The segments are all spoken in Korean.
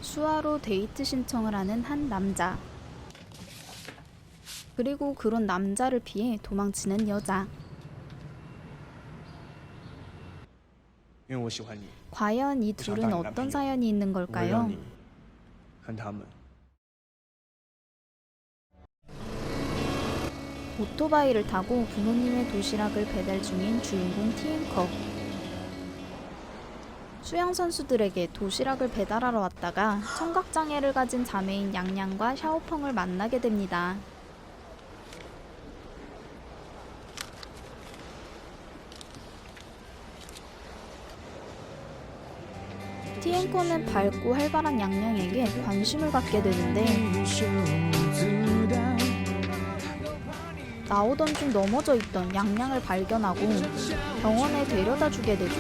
수아로 데이트 신청을 하는 한 남자. 그리고 그런 남자를 피해 도망치는 여자. 因为我喜欢你， 과연 이 둘은 어떤 사연이 있는 我会让 걸까요? 你和他们。 오토바이를 타고 부모님의 도시락을 배달 중인 주인공 티앵커. 수영선수들에게 도시락을 배달하러 왔다가 청각장애를 가진 자매인 양양과 샤오펑을 만나게 됩니다. 티앵커는 밝고 활발한 양양에게 관심을 갖게 되는데 나오던 중 넘어져 있던 양양을 발견하고 병원에 데려다 주게 되죠.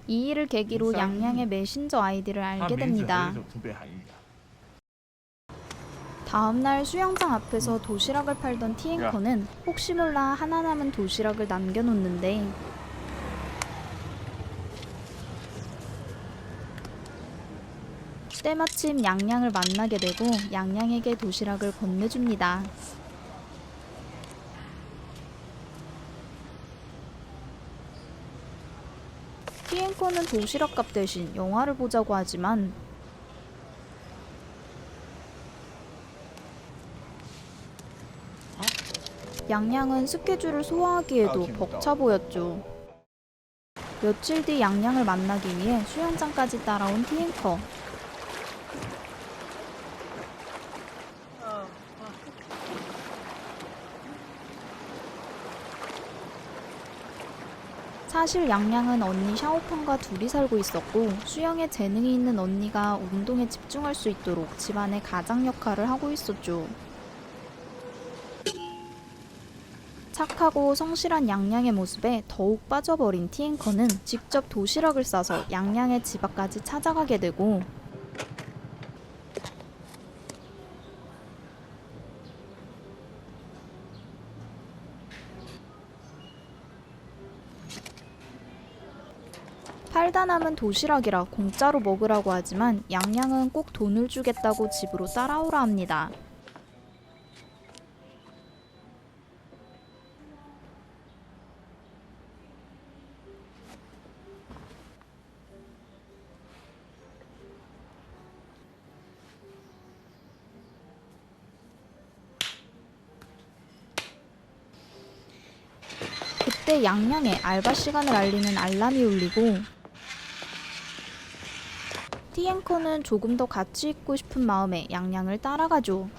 이 일을 계기로 양양의 메신저 아이디를 알게 됩니다. 다음날 수영장 앞에서 도시락을 팔던 티앵커는 혹시 몰라 하나 남은 도시락을 남겨놓는데 때마침 양양을 만나게 되고 양양에게 도시락을 건네줍니다. 티앵커는 도시락값 대신 영화를 보자고 하지만 양양은 스케줄을 소화하기에도 벅차 보였죠. 며칠 뒤 양양을 만나기 위해 수영장까지 따라온 티앵커. 사실 양양은 언니 샤오펑과 둘이 살고 있었고 수영에 재능이 있는 언니가 운동에 집중할 수 있도록 집안의 가장 역할을 하고 있었죠. 착하고 성실한 양양의 모습에 더욱 빠져버린 티앵커는 직접 도시락을 싸서 양양의 집 앞까지 찾아가게 되고 팔다 남은 도시락이라 공짜로 먹으라고 하지만 양양은 꼭 돈을 주겠다고 집으로 따라오라 합니다. 그때 양양의 알바 시간을 알리는 알람이 울리고 티앵커는 조금 더 같이 있고 싶은 마음에 양양을 따라가죠.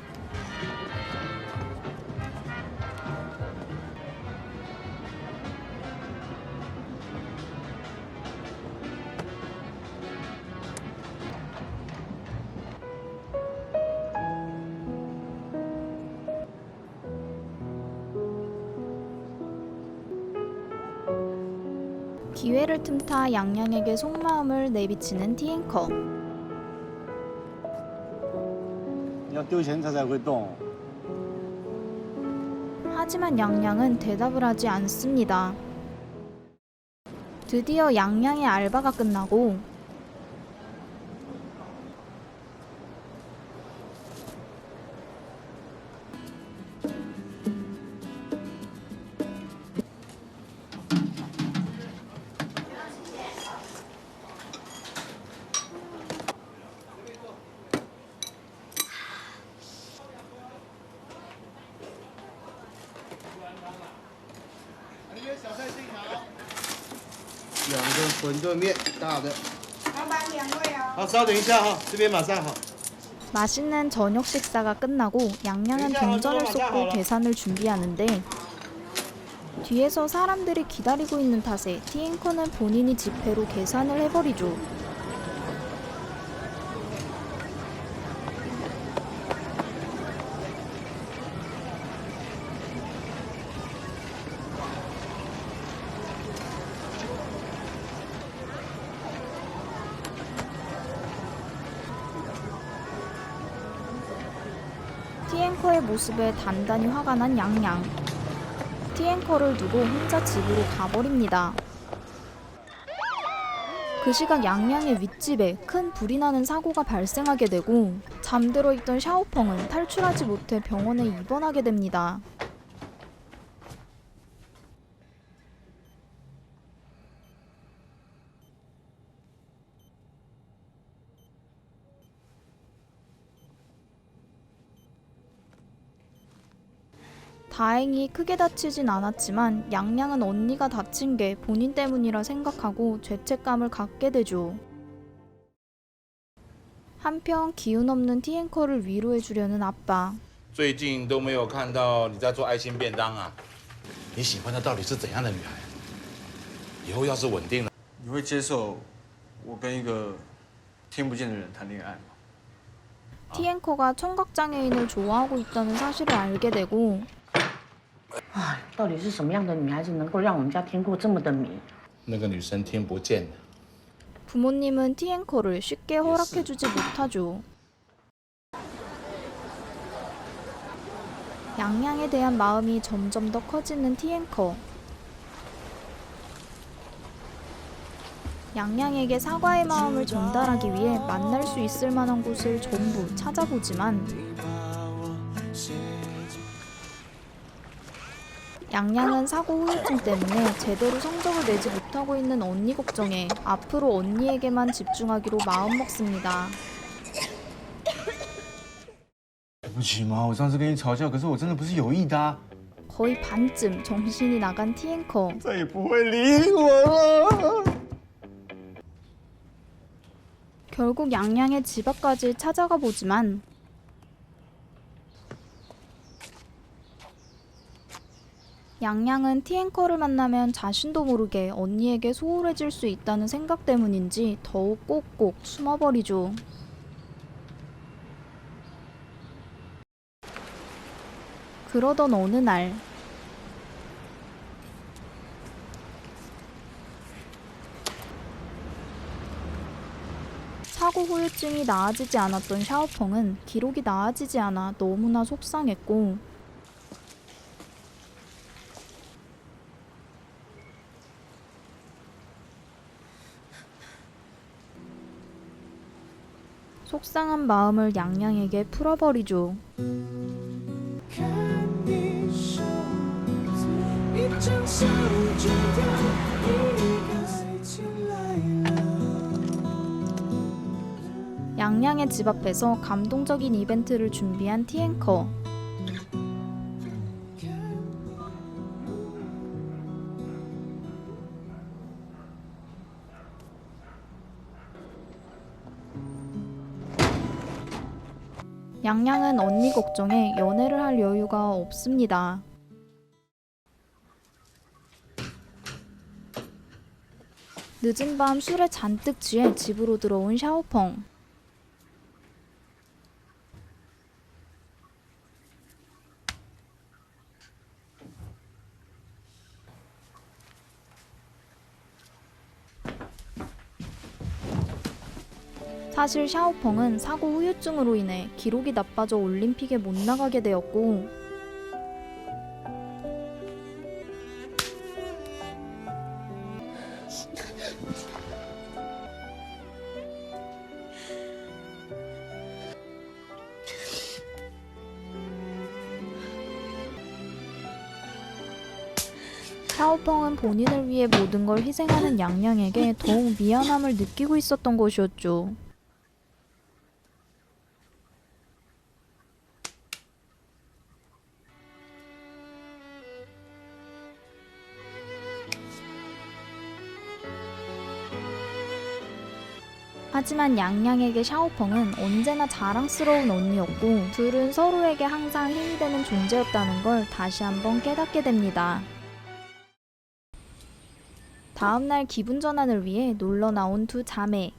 기회를 틈타 양양에게 속마음을 내비치는 티앵커. 要丢钱它才会动。 하지만 양양은 대답을 하지 않습니다. 드디어 양양의 알바가 끝나고2个馄饨面大的。老板点位哦。好，稍等一下哈，这边马上好。 맛있는 저녁 식사가 끝나고 양양은 동전을 쏟고 계산을 준비하는데 뒤에서 사람들이 기다리고 있는 탓에 티앵커는 본인이 지폐로 계산을 해버리죠. 티앵커의 모습에 단단히 화가 난 양양. 티앵커를 두고 혼자 집으로 가버립니다. 그 시각 양양의 윗집에 큰 불이 나는 사고가 발생하게 되고 잠들어 있던 샤오펑은 탈출하지 못해 병원에 입원하게 됩니다. 다행히 크게 다치진 않았지만 양양은 언니가 다친 게 본인 때문이라 생각하고 죄책감을 갖게 되죠. 한편 기운 없는 티앵커를 위로해주려는 아빠. 最近都没有看到你在做爱心便当啊？你喜欢的到底是怎样的女孩？以后要是稳定了，你会接受我跟一个听不见的人谈恋爱吗？ 티앵커가 청각장애인을 좋아하고 있다는 사실을 알게 되고 哎，到底是什么样的女孩子能够让我们家天过这么的迷？那个女生听不见的。 부모님은 티앵커를 쉽게 허락해주지 못하죠. 양양에 대한 마음이 점점 더 커지는 티앵커. 양양에게 사과의 마음을 전달하기 위해 만날 수 있을 만한 곳을 전부 찾아보지만 양양은 사고 후유증 때문에 제대로 성적을 내지 못하고 있는 언니 걱정에 앞으로 언니에게만 집중하기로 마음먹습니다. 对不起嘛，我上次跟你吵架，可是我真的不是有意的啊。 거의 반쯤 정신이 나간 티앵커. 再也不会理我了。 결국 양양의 집 앞까지 찾아가 보지만 양양은 티앵커를 만나면 자신도 모르게 언니에게 소홀해질 수 있다는 생각 때문인지 더욱 꼭꼭 숨어버리죠. 그러던 어느 날 사고 후유증이 나아지지 않았던 샤오펑은 기록이 나아지지 않아 너무나 속상했고 속상한 마음을 양양에게 풀어버리죠. 양양의 집 앞에서 감동적인 이벤트를 준비한 티앵커. 양양은 언니 걱정에 연애를 할 여유가 없습니다. 늦은 밤 술에 잔뜩 취해 집으로 들어온 샤오펑. 사실 샤오펑은 사고 후유증으로 인해 기록이 나빠져 올림픽에 못 나가게 되었고 샤오펑은 본인을 위해 모든 걸 희생하는 양양에게 더욱 미안함을 느끼고 있었던 것이었죠. 하지만 양양에게 샤오펑은 언제나 자랑스러운 언니였고 둘은 서로에게 항상 힘이 되는 존재였다는 걸 다시 한번 깨닫게 됩니다. 다음날 기분 전환을 위해 놀러 나온 두 자매.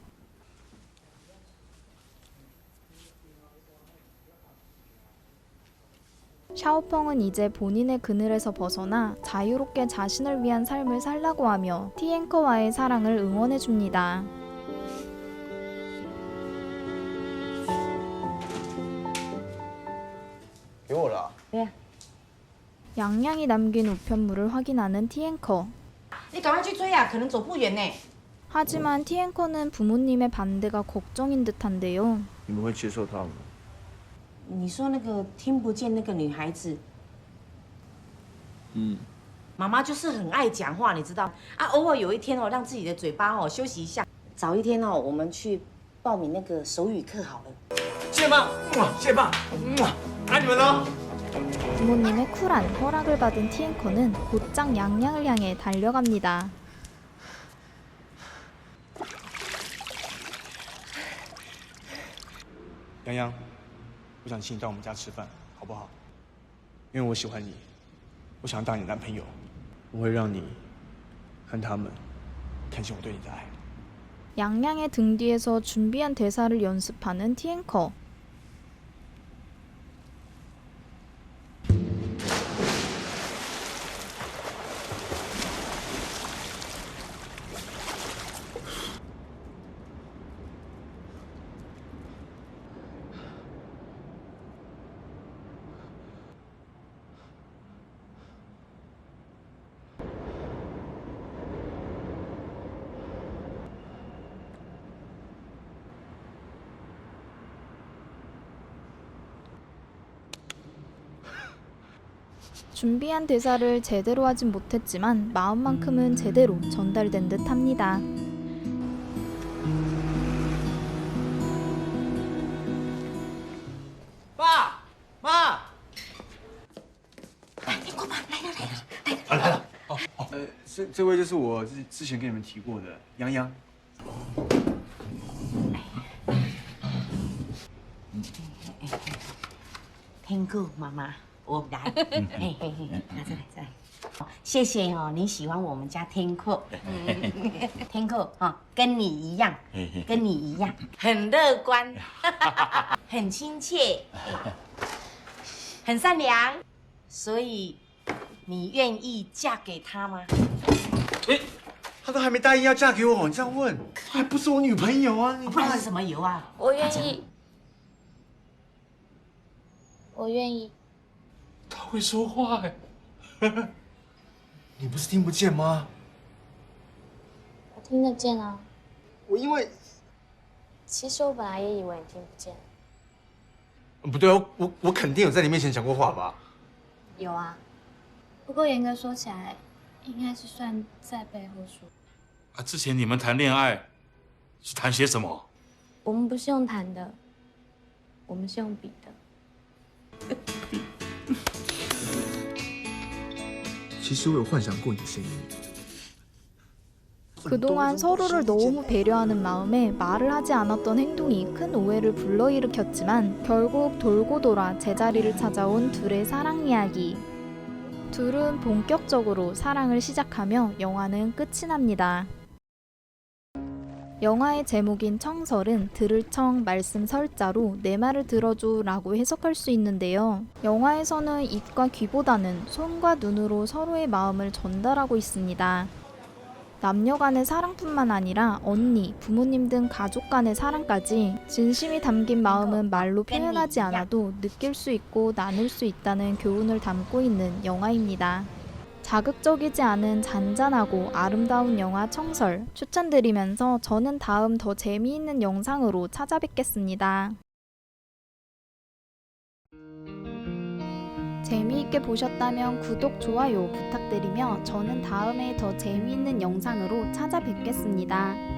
샤오펑은 이제 본인의 그늘에서 벗어나 자유롭게 자신을 위한 삶을 살라고 하며 티앵커와의 사랑을 응원해줍니다. 给我了啊。对呀、 양양이 남긴 우편물을 확인하는 T앵커. 你赶快去追啊，可能走不远呢。 하지만 T앵커는 부모님의 반대가 걱정인 듯한데요. 你们会接受他吗？你说那个听不见那个女孩子，妈妈就是很爱讲话，你知道啊？偶尔有一天哦，让自己的嘴巴哦休息一下。早一天哦，我们去报名那个手语课好了。谢谢妈，谢谢爸，爱你们哦。 부모님의 쿨한 허락을 받은 T앵커는 곧장 양양을 향해 달려갑니다.洋洋，我想请你到我们家吃饭，好不好？因为我喜欢你，我想当你男朋友，我会让你和他们看见我对你的爱。 양양의 등 뒤에서 준비한 대사를 연습하는 T앵커. 준비한 대사를 제대로 하진 못했지만 마음만큼은 제대로 전달된 듯합니다.爸妈，这位就是我之前跟你们提过的洋洋。 听过妈妈，我来，嘿嘿嘿，拿这来，这来。谢谢哦，你喜欢我们家天客，天客啊，跟你一样，跟你一样，很乐观，很亲切，很善良，所以你愿意嫁给他吗？他都还没答应要嫁给我，你这样问，还不是我女朋友啊！你不然是什么油啊？我愿意，我愿意。他会说话哎。你不是听不见吗？我听得见啊。我因为其实我本来也以为你听不见。不对啊，我肯定有在你面前讲过话吧？有啊，不过严格说起来，应该是算在背后说。啊，之前你们谈恋爱是谈些什么？我们不是用谈的，我们是用比的。 其实我有幻想过你的声音。 그동안 서로를 너무 배려하는 마음에 말을 하지 않았던 행동이 큰 오해를 불러일으켰지만 결국 돌고 돌아 제자리를 찾아온 둘의 사랑 이야기. 둘은 본격적으로 사랑을 시작하며 영화는 끝이 납니다. 영화의 제목인 청설은 들을 청 말씀 설자로 내 말을 들어줘 라고 해석할 수 있는데요. 영화에서는 입과 귀보다는 손과 눈으로 서로의 마음을 전달하고 있습니다. 남녀 간의 사랑뿐만 아니라 언니, 부모님 등 가족 간의 사랑까지 진심이 담긴 마음은 말로 표현하지 않아도 느낄 수 있고 나눌 수 있다는 교훈을 담고 있는 영화입니다. 자극적이지 않은 잔잔하고 아름다운 영화 청설 추천드리면서 저는 다음 더 재미있는 영상으로 찾아뵙겠습니다. 재미있게 보셨다면 구독, 좋아요 부탁드리며 저는 다음에 더 재미있는 영상으로 찾아뵙겠습니다.